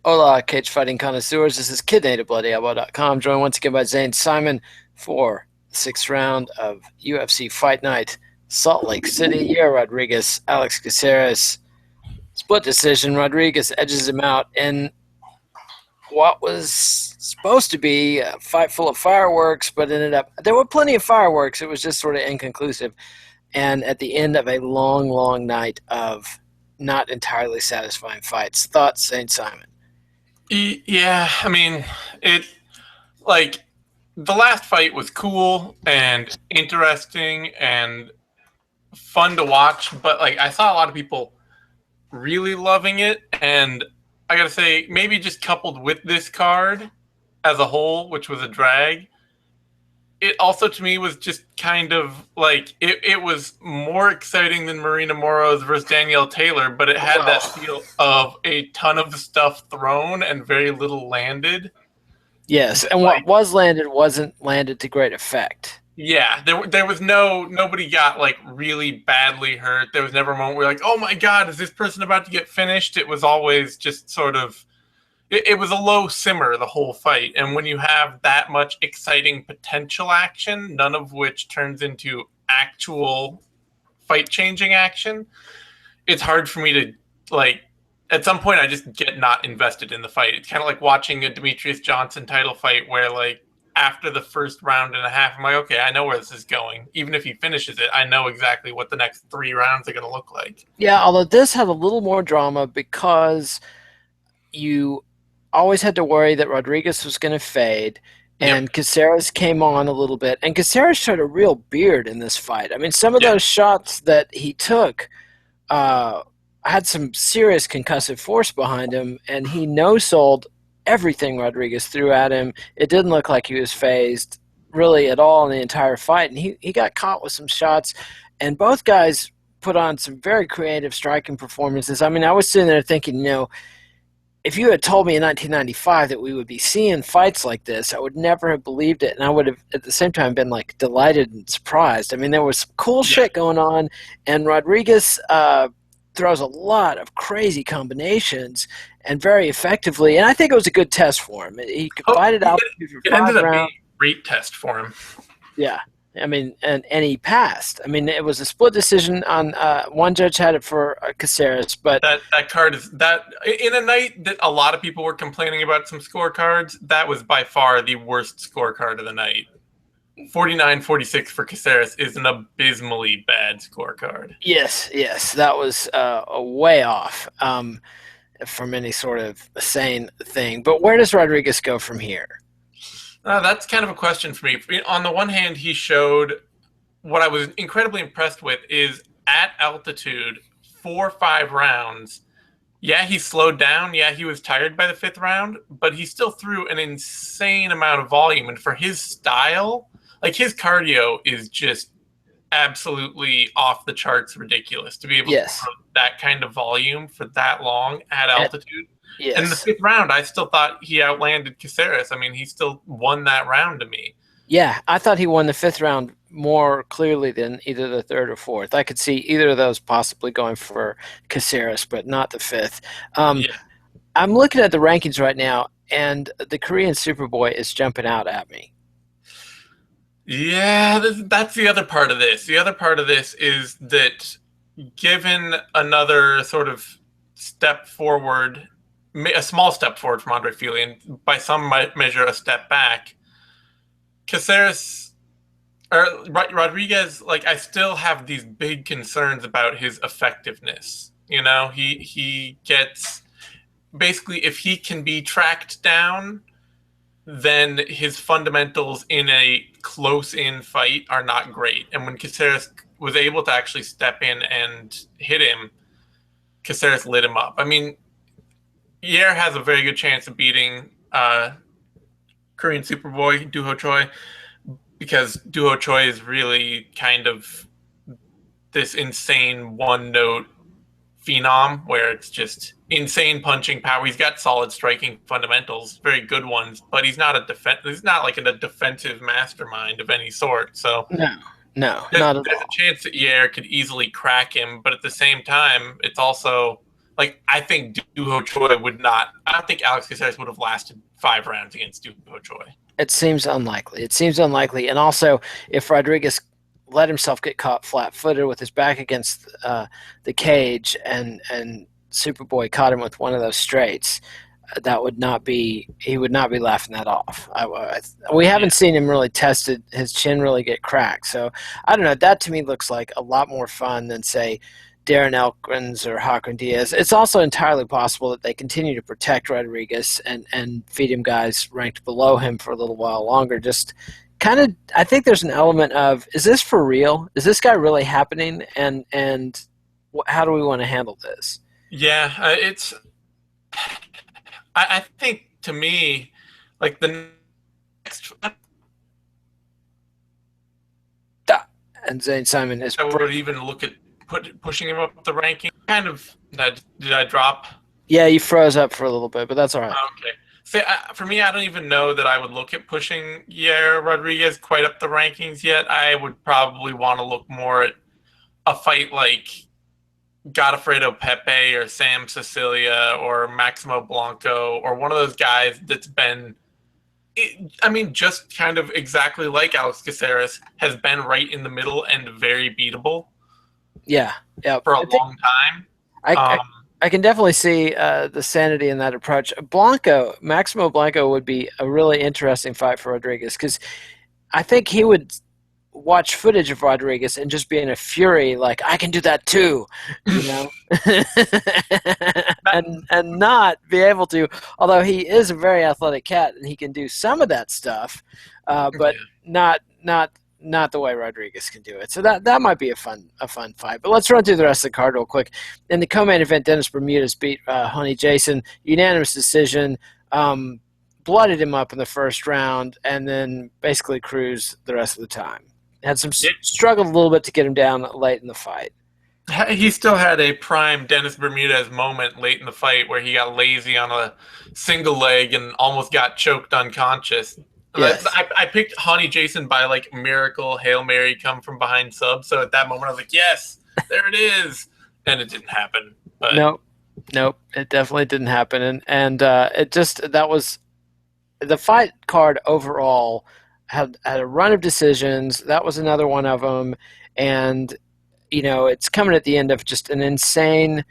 Hola, cage fighting connoisseurs. This is KidNativeBloodyElbow.com, joined once again by Zane Simon for the sixth round of UFC Fight Night, Salt Lake City. Yair Rodriguez, Alex Caceres, split decision. Rodriguez edges him out in what was supposed to be a fight full of fireworks, but ended up, there were plenty of fireworks. It was just sort of inconclusive. And at the end of a long, long night of not entirely satisfying fights. Thoughts, Zane Simon? Yeah, I mean, it like the last fight was cool and interesting and fun to watch, but like I saw a lot of people really loving it, and I gotta say, maybe just coupled with this card as a whole, which was a drag, it also to me was just kind of like it was more exciting than Marina Moroz versus Danielle Taylor, but it had that Well, feel of a ton of stuff thrown and very little landed. yes, That and what like was landed wasn't landed to great effect. yeah, there was nobody got like really badly hurt. There was never a moment where like, oh my god, is this person about to get finished? It was always just sort of it was a low simmer the whole fight. And when you have that much exciting potential action, none of which turns into actual fight changing action, it's hard for me to like at some point I just get not invested in the fight. It's kind of like watching a Demetrius Johnson title fight where like after the first round and a half, I'm like, okay, I know where this is going. Even if he finishes it, I know exactly what the next 3 rounds are going to look like. Yeah, although this had a little more drama because you always had to worry that Rodriguez was going to fade, Yep. and Caceres came on a little bit, and Caceres showed a real beard in this fight. I mean, some of Yeah. those shots that he took uh, had some serious concussive force behind him, and he no-sold everything Rodriguez threw at him. It didn't look like he was phased really at all in the entire fight, and he got caught with some shots, and both guys put on some very creative striking performances. I mean, I was sitting there thinking, if you had told me in 1995 that we would be seeing fights like this, I would never have believed it, and I would have at the same time been like delighted and surprised. I mean, there was some cool Yeah. shit going on, and Rodriguez throws a lot of crazy combinations and very effectively, and I think it was a good test for him. He could Oh, fight it out for it five ended up being rounds. a great test for him. Yeah. I mean, and he passed. I mean, it was a split decision on one judge had it for Caceres, but That card is that in a night that a lot of people were complaining about some scorecards, that was by far the worst scorecard of the night. 49-46 for Caceres is an abysmally bad scorecard. yes, that was a way off from any sort of sane thing. But where does Rodriguez go from here? That's kind of a question for me. On the one hand, he showed what I was incredibly impressed with is at altitude, 4 or 5 rounds. Yeah, he slowed down. Yeah, he was tired by the fifth round, but he still threw an insane amount of volume. And for his style, like his cardio is just absolutely off the charts ridiculous to be able to Yes, throw that kind of volume for that long at and, altitude. And in the yes, fifth round, I still thought he outlanded Caceres. I mean, he still won that round to me. yeah. I thought he won the fifth round more clearly than either the third or fourth. I could see either of those possibly going for Caceres, but not the fifth. Um, Yeah. I'm looking at the rankings right now, and the Korean Superboy is jumping out at me. Yeah, that's the other part of this. The other part of this is that given another sort of step forward, a small step forward from Andre Fili, and by some measure a step back, Caceres or Rodriguez, like I still have these big concerns about his effectiveness. You know, he gets basically if he can be tracked down, then his fundamentals in a close in fight are not great. And when Caceres was able to actually step in and hit him, Caceres lit him up. I mean, Yair has a very good chance of beating Korean Superboy Duho Choi because Duho Choi is really kind of this insane one note phenom where it's just insane punching power. He's got solid striking fundamentals, very good ones, but he's not he's not like a defensive mastermind of any sort. So No, no, there's not at a all. chance that Yair could easily crack him, but at the same time, it's also like I think Duho Choi would not. I don't think Alex Caceres would have lasted 5 rounds against Duho Choi. It seems unlikely. It seems unlikely. And also, if Rodriguez let himself get caught flat-footed with his back against the cage, and Superboy caught him with one of those straights, that would not be. He would not be laughing that off. We haven't seen him really tested his chin really get cracked. So I don't know. That to me looks like a lot more fun than say Darren Elkins or Hakan Diaz. It's also entirely possible that they continue to protect Rodriguez and feed him guys ranked below him for a little while longer. Just kind of, I think there's an element of, is this for real? Is this guy really happening? And how do we want to handle this? Yeah, it's. I think to me, like the next, And Zane Simon is. I would even look at pushing him up the ranking. Kind of. Did I drop? Yeah, you froze up for a little bit, but that's all right. Okay. See, for me, I don't even know that I would look at pushing Yair Rodriguez quite up the rankings yet. I would probably want to look more at a fight like Godofredo Pepe or Sam Cecilia or Maximo Blanco or one of those guys that's been, I mean, just kind of exactly like Alex Caceres, has been right in the middle and very beatable Yeah, yeah. for a long time. I, I, I can definitely see the sanity in that approach. Maximo Blanco would be a really interesting fight for Rodriguez because I think he would watch footage of Rodriguez and just be in a fury, like I can do that too, you know, and not be able to. Although he is a very athletic cat and he can do some of that stuff, but not the way Rodriguez can do it. So that might be a fun fight. But let's run through the rest of the card real quick. In the co-main event, Dennis Bermudez beat Honey Jason, unanimous decision. Blooded him up in the first round, and then basically cruised the rest of the time. Had some struggled a little bit to get him down late in the fight. He still had a prime Dennis Bermudez moment late in the fight where he got lazy on a single leg and almost got choked unconscious. Yes. I picked Honey Jason by like miracle Hail Mary come from behind sub. So at that moment I was like, yes, there it is, and it didn't happen. But Nope, it definitely didn't happen, and it just that was the fight card overall had a run of decisions. That was another one of them, and it's coming at the end of just an insane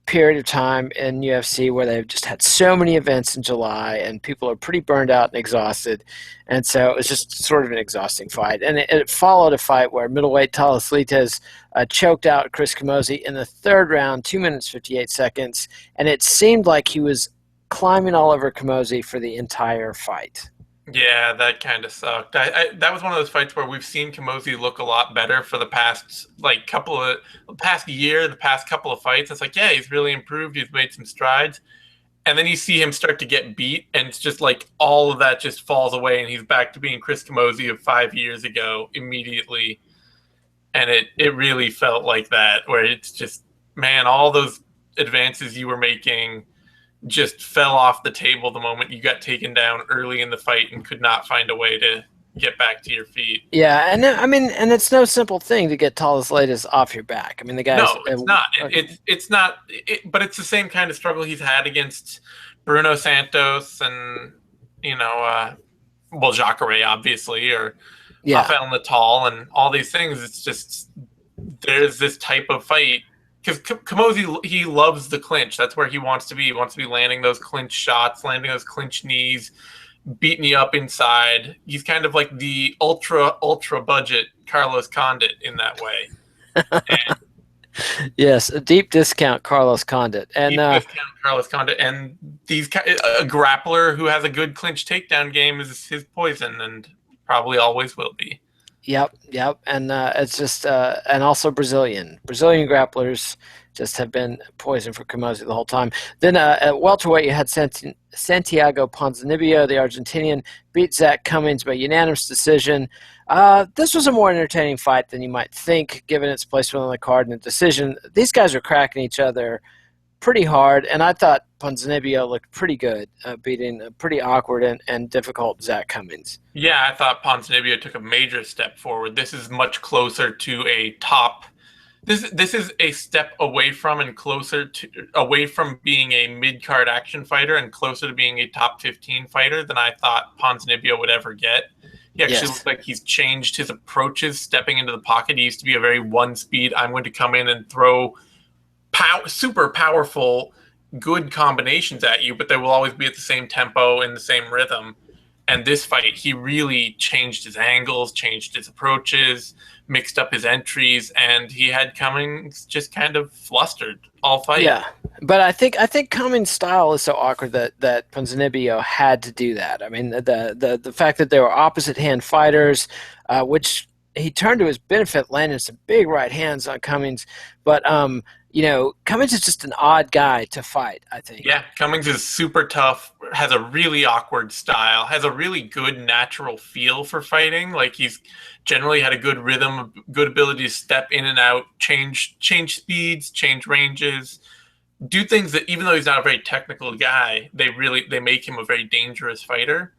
period of time in UFC where they've just had so many events in July and people are pretty burned out and exhausted, and so it was just sort of an exhausting fight. And it followed a fight where middleweight Talis Lites choked out Chris Camozzi in the third round, 2 minutes 58 seconds, and it seemed like he was climbing all over Camozzi for the entire fight. yeah, that kind of sucked. That was one of those fights where we've seen Camozzi look a lot better for the past past year, the past couple of fights. It's like, yeah, he's really improved. He's made some strides. And then you see him start to get beat, and it's just like all of that just falls away, and he's back to being Chris Camozzi of 5 years ago immediately. And it really felt like that, where it's just, man, all those advances you were making just fell off the table the moment you got taken down early in the fight and could not find a way to get back to your feet. Yeah, and I mean, and it's no simple thing to get Talis Lites off your back. I mean, the guy's no, it's not. It's not. But it's the same kind of struggle he's had against Bruno Santos and Jacare, obviously, or Rafael Natal and all these things. It's just there's this type of fight. Because Camozzi, he loves the clinch. That's where he wants to be. He wants to be landing those clinch shots, landing those clinch knees, beating you up inside. He's kind of like the ultra budget Carlos Condit in that way. Yes, a deep discount Carlos Condit. And these a grappler who has a good clinch takedown game is his poison, and probably always will be. Yep, and it's just and also Brazilian grapplers just have been poison for Camozzi the whole time. Then at welterweight, you had Santiago Ponzinibbio, the Argentinian, beat Zach Cummings by unanimous decision. This was a more entertaining fight than you might think, given its placement on the card and the decision. These guys are cracking each other pretty hard, and I thought Ponzinibbio looked pretty good, beating a pretty awkward and difficult Zach Cummings. Yeah, I thought Ponzinibbio took a major step forward. This is much closer to a top This is a step away from and closer to away from being a mid card action fighter and closer to being a top 15 fighter than I thought Ponzinibbio would ever get. He actually Yes. looks like he's changed his approaches stepping into the pocket. He used to be a very one speed. I'm going to come in and throw super powerful, good combinations at you, but they will always be at the same tempo and the same rhythm. And this fight, he really changed his angles, changed his approaches, mixed up his entries, and he had Cummings just kind of flustered all fight. Yeah, but I think Cummings' style is so awkward that Ponzinibbio had to do that. I mean, the fact that they were opposite hand fighters, which he turned to his benefit, landing some big right hands on Cummings. But Cummings is just an odd guy to fight, I think. Yeah, Cummings is super tough, has a really awkward style, has a really good natural feel for fighting. Like he's generally had a good rhythm, good ability to step in and out, change speeds, change ranges, do things that even though he's not a very technical guy, they make him a very dangerous fighter.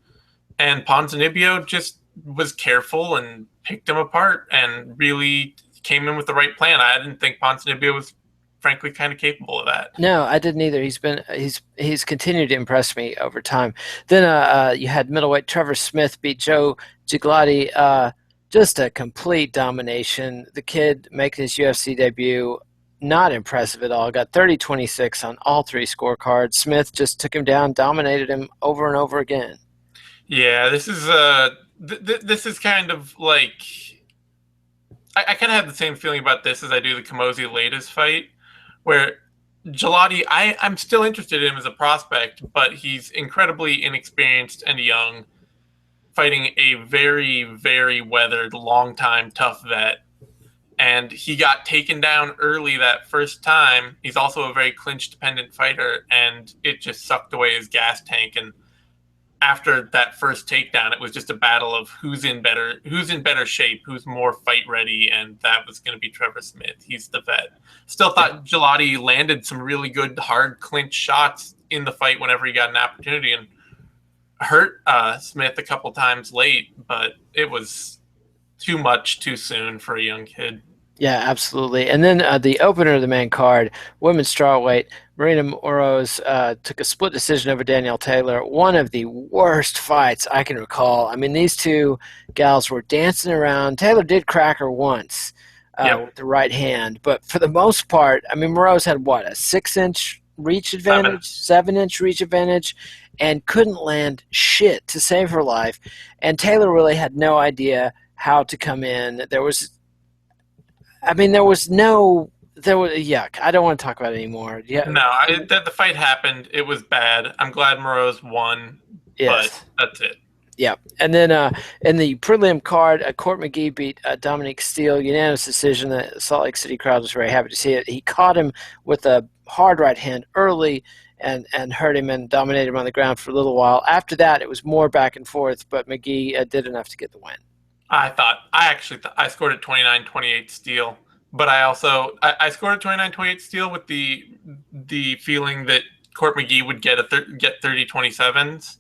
And Ponzinibbio just was careful and picked him apart and really came in with the right plan. I didn't think Ponzinibbio was frankly kind of capable of that. No, I didn't either. He's continued to impress me over time. Then you had middleweight Trevor Smith beat Joe Gigliotti. Just a complete domination. The kid making his UFC debut, not impressive at all. Got 30-26 on all three scorecards. Smith just took him down, dominated him over and over again. Yeah, this is kind of like I kind of have the same feeling about this as I do the Kamosi latest fight, where Gelati, I'm still interested in him as a prospect, but he's incredibly inexperienced and young, fighting a very, very weathered, long time, tough vet. And he got taken down early that first time. He's also a very clinch dependent fighter, and it just sucked away his gas tank. And after that first takedown, it was just a battle of who's in better shape, who's more fight ready, and that was going to be Trevor Smith. He's the vet. Still thought Gelati landed some really good hard clinch shots in the fight whenever he got an opportunity, and hurt Smith a couple times late, but it was too much too soon for a young kid. Yeah, absolutely. And then the opener of the main card, women's strawweight, Marina Moroz took a split decision over Danielle Taylor. One of the worst fights I can recall. I mean, these two gals were dancing around. Taylor did crack her once Yep. with the right hand, but for the most part, I mean, Moroz had what, a 6-inch reach Seven. advantage, 7-inch reach advantage, and couldn't land shit to save her life. And Taylor really had no idea how to come in. There was no, there was yuck. I don't want to talk about it anymore. Yeah, No, the fight happened. It was bad. I'm glad Moroz won, but yes, that's it. yeah. And then in the prelim card, Court McGee beat Dominic Steele, unanimous decision. The Salt Lake City crowd was very happy to see it. He caught him with a hard right hand early and hurt him and dominated him on the ground for a little while. After that, it was more back and forth, but McGee did enough to get the win. I actually thought I scored a 29-28 steal, but I scored a 29-28 steal with the feeling that Court McGee would get get 30-27s.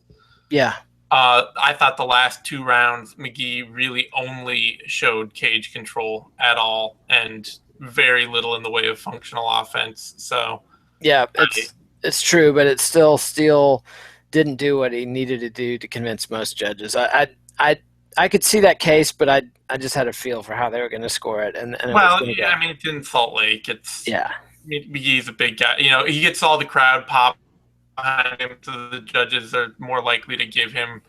Yeah, I thought the last two rounds McGee really only showed cage control at all and very little in the way of functional offense. So yeah. I, It's true, but it still didn't do what he needed to do to convince most judges. I I could see that case, but I just had a feel for how they were going to score it, and it was well, going to yeah, go. I mean it's in Salt Lake. Yeah, McGee's a big guy. You know, he gets all the crowd pop behind him, so the judges are more likely to give him.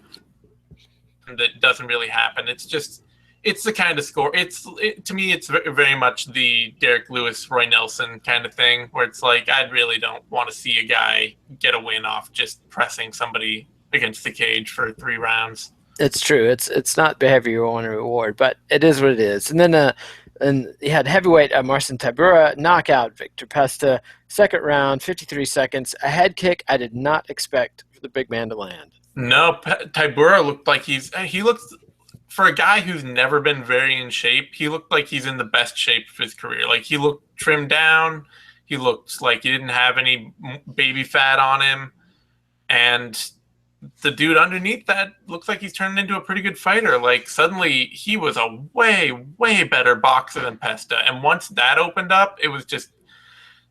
That doesn't really happen. It's the kind of score. To me, it's very much the Derek Lewis, Roy Nelson kind of thing, where it's like I really don't want to see a guy get a win off just pressing somebody against the cage for 3 rounds. it's true. It's not behavior you want to reward, but it is what it is. And then and he had heavyweight Marcin Tybura knockout Victor Pesta, second round, 53 seconds, a head kick I did not expect for the big man to land. No, Tybura looked like he looks for a guy who's never been very in shape. He looked like he's in the best shape of his career. Like he looked trimmed down. He looked like he didn't have any baby fat on him, and the dude underneath that looks like he's turning into a pretty good fighter. Like suddenly he was a way better boxer than Pesta, and once that opened up, it was just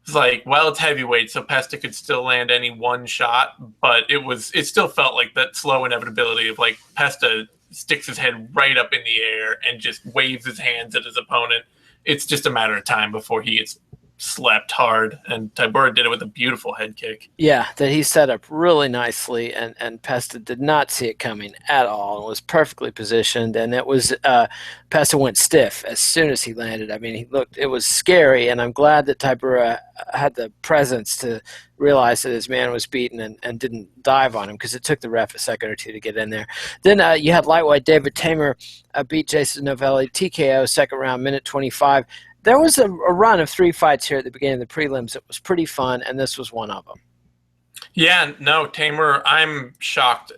it's like, well, it's heavyweight, so Pesta could still land any one shot, but it still felt like that slow inevitability of like Pesta sticks his head right up in the air and just waves his hands at his opponent. It's just a matter of time before he gets slapped hard, and Tybura did it with a beautiful head kick. Yeah, that he set up really nicely, and Pesta did not see it coming at all, and was perfectly positioned. And it was Pesta went stiff as soon as he landed. I mean, it was scary, and I'm glad that Tybura had the presence to realize that his man was beaten and didn't dive on him, because it took the ref a second or two to get in there. Then you had lightweight David Tamer beat Jason Novelli TKO second round, minute 25. There was a run of 3 fights here at the beginning of the prelims. It was pretty fun, and this was one of them. Yeah, no, Tamer, I'm shocked.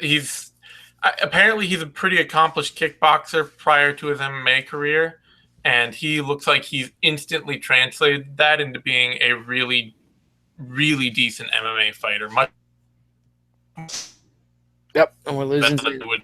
Apparently he's a pretty accomplished kickboxer prior to his MMA career, and he looks like he's instantly translated that into being a really decent MMA fighter. Much Yep, and we're losing. would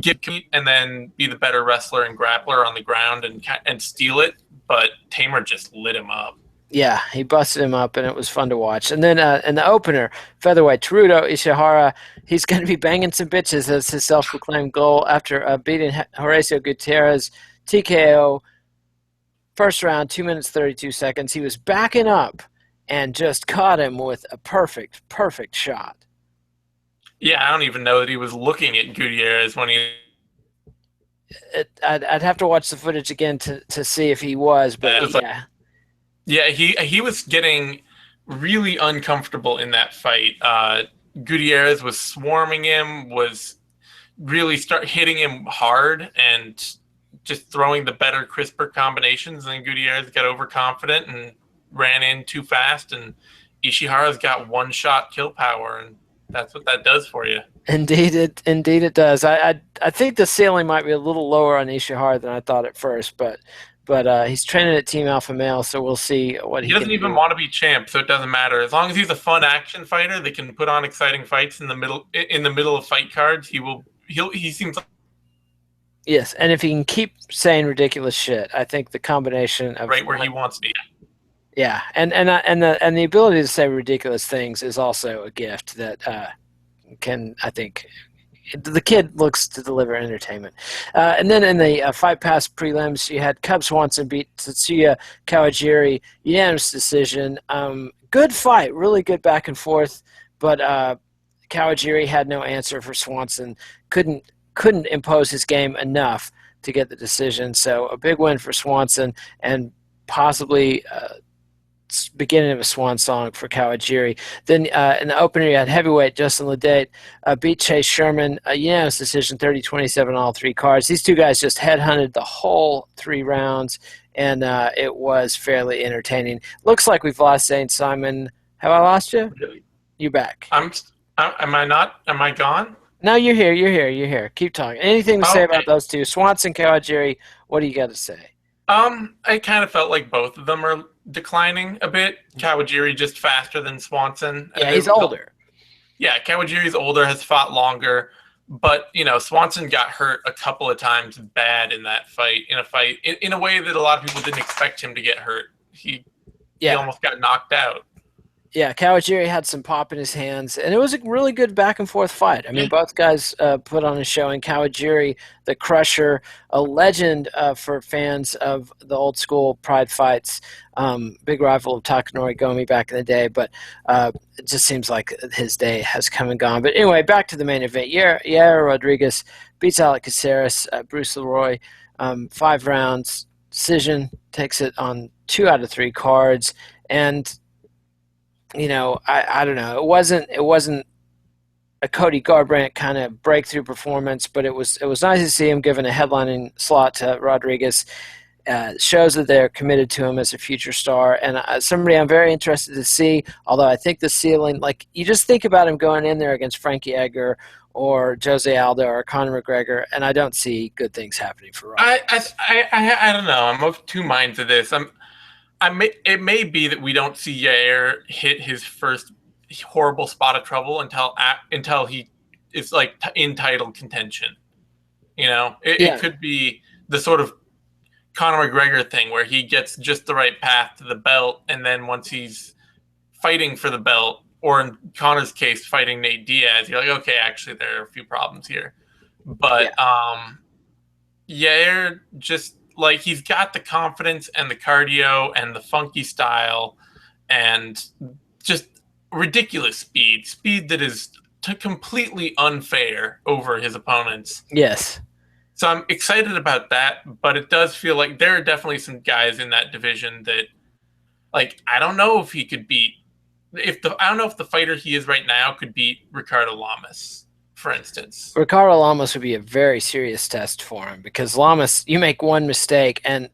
get and then be the better wrestler and grappler on the ground and steal it, but Tamer just lit him up. Yeah, he busted him up, and it was fun to watch. And then in the opener, featherweight Teruto Ishihara, he's going to be banging some bitches as his self-proclaimed goal after beating Horacio Gutierrez TKO first round, 2 minutes 32 seconds. He was backing up and just caught him with a perfect shot. Yeah, I don't even know that he was looking at Gutierrez when he. I'd have to watch the footage again to see if he was, but yeah. Like, yeah, he was getting really uncomfortable in that fight. Gutierrez was swarming him, was really start hitting him hard and just throwing the better, crisper combinations. And then Gutierrez got overconfident and ran in too fast. And Ishihara's got one-shot kill power, and that's what that does for you. Indeed it does. I think the ceiling might be a little lower on Ishihara than I thought at first, but he's training at Team Alpha Male, so we'll see what he doesn't even want to be champ, so it doesn't matter. As long as he's a fun action fighter that can put on exciting fights in the middle of fight cards, he seems like. Yes, and if he can keep saying ridiculous shit, I think the combination of right where he wants to be. Yeah, and the ability to say ridiculous things is also a gift that can, I think, the kid looks to deliver entertainment. And then in the Fight Pass prelims, you had Cub Swanson beat Tatsuya Kawajiri, unanimous decision. Good fight, really good back and forth, but Kawajiri had no answer for Swanson. Couldn't impose his game enough to get the decision. So a big win for Swanson, and possibly beginning of a swan song for Kawajiri. Then in the opener, you had heavyweight Justin Ledate beat Chase Sherman, a unanimous decision, 30-27 on all 3 cards. These 2 guys just headhunted the whole 3 rounds, and it was fairly entertaining. Looks like we've lost Zane Simon. Have I lost you? You back? Am I not? Am I gone? No, you're here. Keep talking. Anything to say about those 2? Swanson, Kawajiri, what do you got to say? I kind of felt like both of them are declining a bit. Kawajiri just faster than Swanson. Yeah, he's older. Yeah, Kawajiri's older, has fought longer, but Swanson got hurt a couple of times bad in that fight. In a way that a lot of people didn't expect him to get hurt. He almost got knocked out. Yeah, Kawajiri had some pop in his hands, and it was a really good back and forth fight. I mean, both guys put on a showing. Kawajiri, the Crusher, a legend for fans of the old school Pride fights, big rival of Takanori Gomi back in the day, but it just seems like his day has come and gone. But anyway, back to the main event. Yair Rodriguez beats Alec Caceres, Bruce Leroy, 5 rounds, decision, takes it on 2 out of 3 cards, and I don't know. It wasn't a Cody Garbrandt kind of breakthrough performance, but it was nice to see him given a headlining slot to Rodriguez. Shows that they're committed to him as a future star, and somebody I'm very interested to see. Although I think the ceiling, like you just think about him going in there against Frankie Edgar or Jose Aldo or Conor McGregor, and I don't see good things happening for Rodriguez. I don't know. I'm of 2 minds of this. It may be that we don't see Yair hit his first horrible spot of trouble until he is like in title contention. You know, it Yeah. could be the sort of Conor McGregor thing where he gets just the right path to the belt, and then once he's fighting for the belt, or in Conor's case, fighting Nate Diaz, you're like, okay, actually, there are a few problems here. Yeah. But Yair, just like he's got the confidence and the cardio and the funky style and just ridiculous speed that is completely unfair over his opponents. Yes. So I'm excited about that, but it does feel like there are definitely some guys in that division that, like, I don't know if he could beat. I don't know if the fighter he is right now could beat Ricardo Lamas, for instance. Ricardo Lamas would be a very serious test for him because Lamas, you make one mistake, and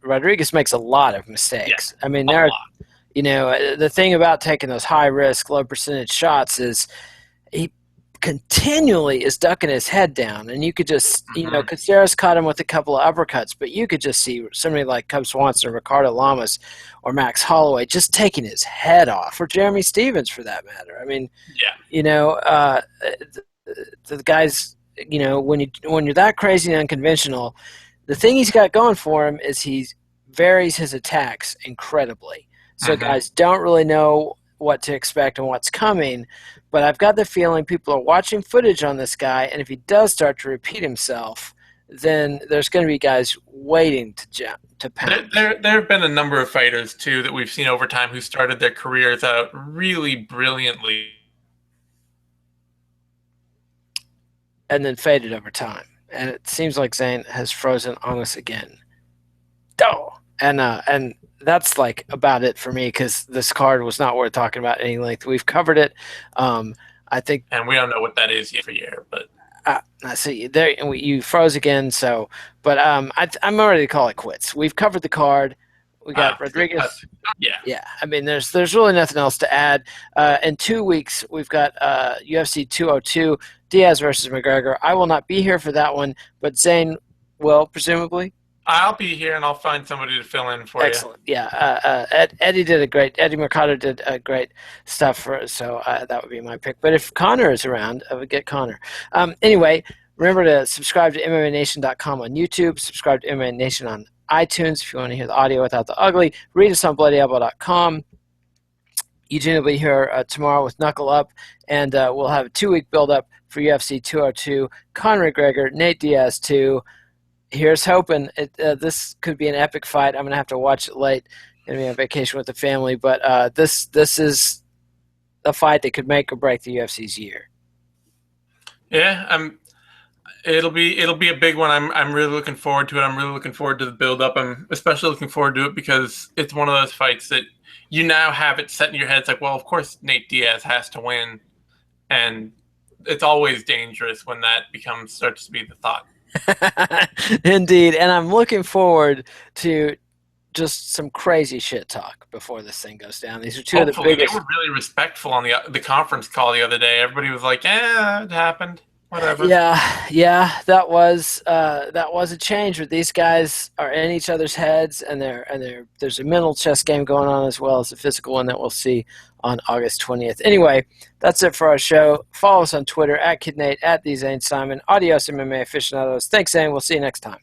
Rodriguez makes a lot of mistakes. Yeah, I mean, a lot. the thing about taking those high risk, low percentage shots is he continually is ducking his head down, and you could just, Caceres caught him with a couple of uppercuts, but you could just see somebody like Cub Swanson or Ricardo Lamas or Max Holloway just taking his head off, or Jeremy Stevens for that matter. I mean, the guys, when you're that crazy and unconventional, the thing he's got going for him is he varies his attacks incredibly. So guys don't really know what to expect and what's coming, but I've got the feeling people are watching footage on this guy, and if he does start to repeat himself, then there's going to be guys waiting to pound. There have been a number of fighters too that we've seen over time who started their careers out really brilliantly and then faded over time. And it seems like Zane has frozen on us again. Oh, and that's like about it for me because this card was not worth talking about any length. We've covered it. I think, and we don't know what that is yet for year, but I see there you froze again. So, but I'm ready to call it quits. We've covered the card. We got Rodriguez. Yeah. I mean, there's really nothing else to add. In 2 weeks, we've got UFC 202, Diaz versus McGregor. I will not be here for that one, but Zane will, presumably. I'll be here, and I'll find somebody to fill in for you. Excellent. Yeah. Eddie Mercado did a great stuff for us, so that would be my pick. But if Connor is around, I would get Connor. Anyway, remember to subscribe to MMANation.com on YouTube, subscribe to MMA Nation on iTunes if you want to hear the audio without the ugly. Read us on BloodyElbow.com. Eugene will be here tomorrow with Knuckle Up, and we'll have a 2-week build-up for UFC 202, Conor McGregor, Nate Diaz 2. Here's hoping. This could be an epic fight. I'm going to have to watch it late. I'm going to be on vacation with the family, but this is a fight that could make or break the UFC's year. Yeah, it'll be a big one. I'm really looking forward to it. I'm really looking forward to the build up. I'm especially looking forward to it because it's one of those fights that you now have it set in your head. It's like, well, of course Nate Diaz has to win, and it's always dangerous when that starts to be the thought. Indeed, and I'm looking forward to just some crazy shit talk before this thing goes down. These are two of the biggest. They were really respectful on the conference call the other day. Everybody was like, "Yeah, it happened. Whatever." Yeah, that was a change. But these guys are in each other's heads, and there's a mental chess game going on as well as a physical one that we'll see on August 20th. Anyway, that's it for our show. Follow us on Twitter @KidNate, @TheZaneSimon. Adios, MMA aficionados. Thanks, Zane. We'll see you next time.